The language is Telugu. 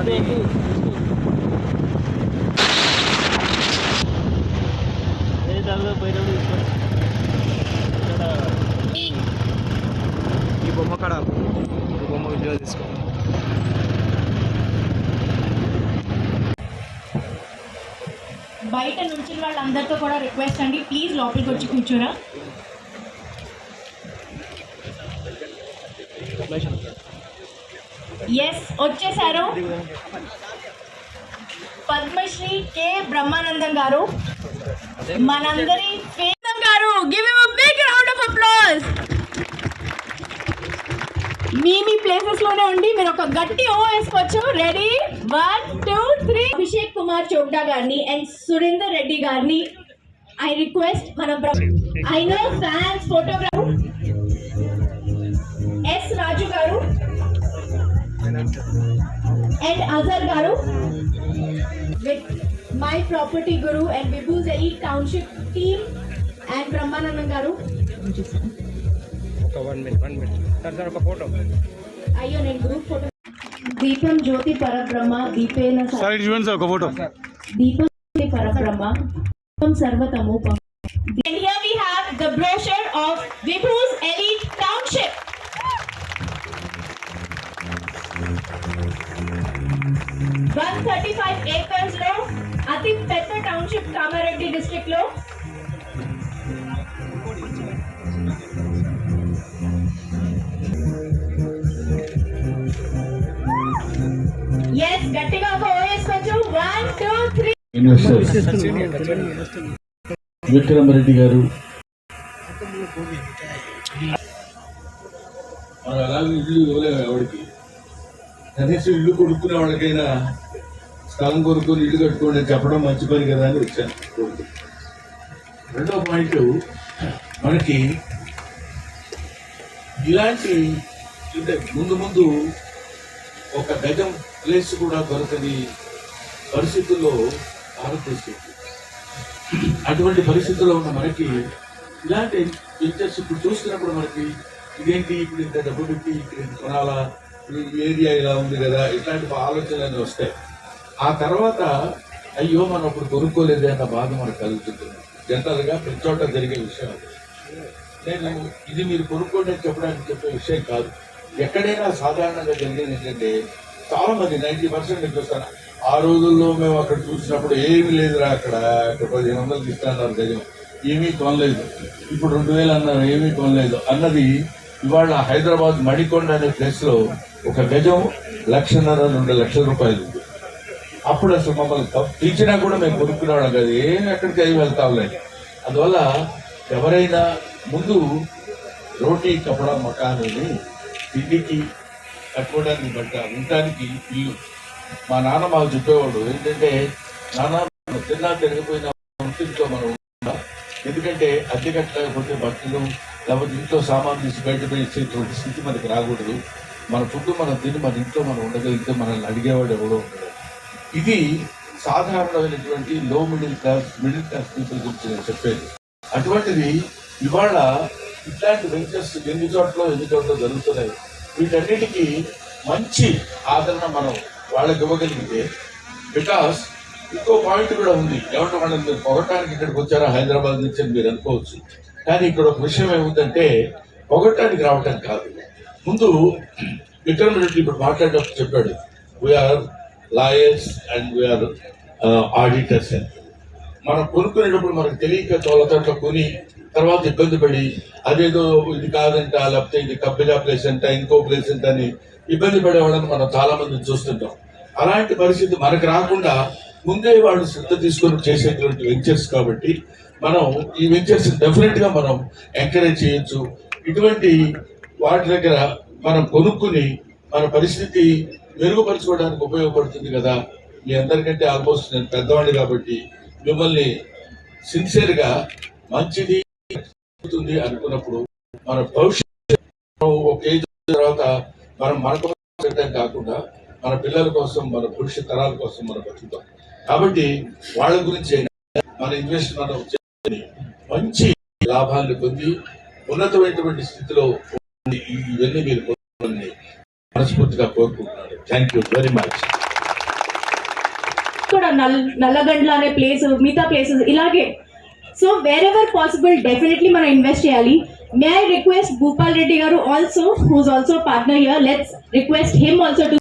ఈ బొమ్మ కాడ ఈ బొమ్మ వీడియో తీసుకో. బయట నుంచి వాళ్ళందరితో కూడా రిక్వెస్ట్ అండి, ప్లీజ్ లోపలికి వచ్చి కూర్చోరా. ఎస్, వచ్చేసారు. పద్మశ్రీ కె బ్రహ్మానందం గారు, మనందరి ఫేమం గారు. Give him a big round of applause. మీ ప్లేసెస్ లోనే ఉండి మీరు ఒక గట్టి ఓ వేసుకోవచ్చు. రెడీ, 1 2 3. అభిషేక్ కుమార్ చోప్డా గారిని అండ్ సురేందర్ రెడ్డి గారిని ఐ రిక్వెస్ట్. మన I know fans photographer S Raju garu and Azhar garu with my property guru and Vibhus elite township team and Brahmanandam garu. ఒక ఫోటో. అయ్యో, నేను గ్రూప్ ఫోటో. దీపం జ్యోతి పరబ్రహ్మ దీపేన చూడండి సార్ ఒక ఫోటో. దీపం జ్యోతి పరబ్రహ్మ దీపం సర్వతమోపం. And here we have the brochure of Vibhu's Elite Township. 135 acres లో అతి పెద్ద టౌన్షిప్ కామారెడ్డి డిస్ట్రిక్ట్ లో. ఎస్, గట్టిగా ఒక ఓయేసుకోవచ్చు. 1 2 3. విక్రమరెడ్డి గారు, అలాగే ఇల్లు ఇవ్వలేము ఎవరికి. కనీసం ఇల్లు కొడుకునే వాళ్ళకైనా స్థలం కొనుక్కొని ఇల్లు కట్టుకోండి చెప్పడం మంచి పని కదా అని వచ్చాను. రెండో పాయింట్, మనకి ఇలాంటి అంటే ముందు ఒక గజం ప్లేస్ కూడా దొరకని పరిస్థితుల్లో భారతదేశం. అటువంటి పరిస్థితుల్లో ఉన్న మనకి ఇలాంటి వెంచర్స్ ఇప్పుడు చూస్తున్నప్పుడు మనకి ఇదేంటి, ఇప్పుడు ఇంత డబ్బు పెట్టి ఇక్కడ కొనాలా, ఏరియా ఇలా ఉంది కదా, ఇట్లాంటి ఆలోచనలు వస్తాయి. ఆ తర్వాత అయ్యో మనం ఇప్పుడు కొనుక్కోలేదు అన్న బాధ మనకు కలుగుతుంది. జనరల్గా ప్రతి చోట జరిగే విషయం. నేను ఇది మీరు కొనుక్కోండి అని చెప్పే విషయం కాదు. ఎక్కడైనా సాధారణంగా జరిగేది ఏంటంటే చాలా మంది 90% చూస్తాను. ఆ రోజుల్లో మేము అక్కడ చూసినప్పుడు ఏమీ లేదురా, అక్కడ 1500 ఇస్తున్నారు గజం, ఏమీ కొనలేదు. ఇప్పుడు 2000 అన్నారు, ఏమీ కొనలేదు అన్నది. ఇవాళ హైదరాబాద్ మణికొండ అనే ప్లేస్లో ఒక గజం 1,50,000 2 లక్షల రూపాయలు. అప్పుడు అసలు మమ్మల్ని పిలిచినా కూడా మేము కొనుక్కునేవాళ్ళం కాదు. ఏమి ఎక్కడికి అయి వెళ్తాంలేదు. అందువల్ల ఎవరైనా ముందు రోటీ కపడా మకాన్ని తిండికి కట్టుకోవడానికి బట్ట ఉండటానికి ఇల్లు. మా నాన్న మాకు చెప్పేవాడు ఏంటంటే, నాన్న తిన్నా తిరగపోయిన ఇంట్లో మనం ఉండాలి. ఎందుకంటే అద్దె కట్టలేకపోతే బట్టలు లేకపోతే ఇంట్లో సామాన్ తీసి బయట వేసేటువంటి స్థితి మనకి రాకూడదు. మన ఫుడ్ మనం తిని మన ఇంట్లో మనం ఉండగలిగితే మనల్ని అడిగేవాడు ఎవడో ఉండదు. ఇది సాధారణమైనటువంటి లో మిడిల్ క్లాస్ పీపుల్ గురించి నేను చెప్పేది. అటువంటిది ఇవాళ ఇట్లాంటి వెంచర్స్ ఎన్ని చోట్ల జరుగుతున్నాయి. వీటన్నిటికీ మంచి ఆదరణ మనం వాళ్ళకి ఇవ్వగలిగితే, బికాస్ ఇంకో పాయింట్ కూడా ఉంది. ఏమంటే వాళ్ళని మీరు పొగటానికి ఇక్కడికి వచ్చారా హైదరాబాద్ నుంచి అని మీరు అనుకోవచ్చు. కానీ ఇక్కడ ఒక విషయం ఏముందంటే, పొగటానికి రావటం కాదు. ముందు విక్రమ్ రెడ్డి ఇప్పుడు మాట్లాడేటప్పుడు చెప్పాడు, we are lawyers and we are auditors అని. మనం కొనుక్కునేటప్పుడు మనకు తెలియక తోలతోట కొని తర్వాత ఇబ్బంది పడి అదేదో ఇది కాదంట, లేకపోతే ఇది కబ్బిలా ప్లేస్ అంట, ఇంకో ప్లేస్ అంట అని ఇబ్బంది పడేవాళ్ళని మనం చాలా మంది చూస్తుంటాం. అలాంటి పరిస్థితి మనకు రాకుండా ముందే వాళ్ళు శ్రద్ధ తీసుకొని చేసేటువంటి వెంచర్స్ కాబట్టి మనం ఈ వెంచర్స్ డెఫినెట్ గా మనం ఎంకరేజ్ చేయొచ్చు. ఇటువంటి వాటి దగ్గర మనం కొనుక్కుని మన పరిస్థితి మెరుగుపరచుకోవడానికి ఉపయోగపడుతుంది కదా. మీ అందరికంటే ఆల్మోస్ట్ నేను పెద్దవాడిని కాబట్టి మిమ్మల్ని సిన్సియర్గా మంచిది అనుకున్నప్పుడు మన భవిష్యత్తు ఒక ఏజ్ తర్వాత మనం మన కోసం కాకుండా మన పిల్లల కోసం, మన భవిష్యత్ తరాల కోసం మనం బతుకుతాం. కాబట్టి వాళ్ళ గురించి మన ఇన్వెస్ట్ మనం మంచి లాభాలను పొంది ఉన్నతమైనటువంటి స్థితిలో ఇవన్నీ మీరు మనస్ఫూర్తిగా కోరుకుంటున్నాను. Thank you very much. Nallagandla అనే ప్లేస్, మిగతా ప్లేసెస్ ఇలాగే. So wherever possible definitely మనం ఇన్వెస్ట్ చేయాలి. May I request Bhupal Reddy garu also, who's also partner here, let's request him also to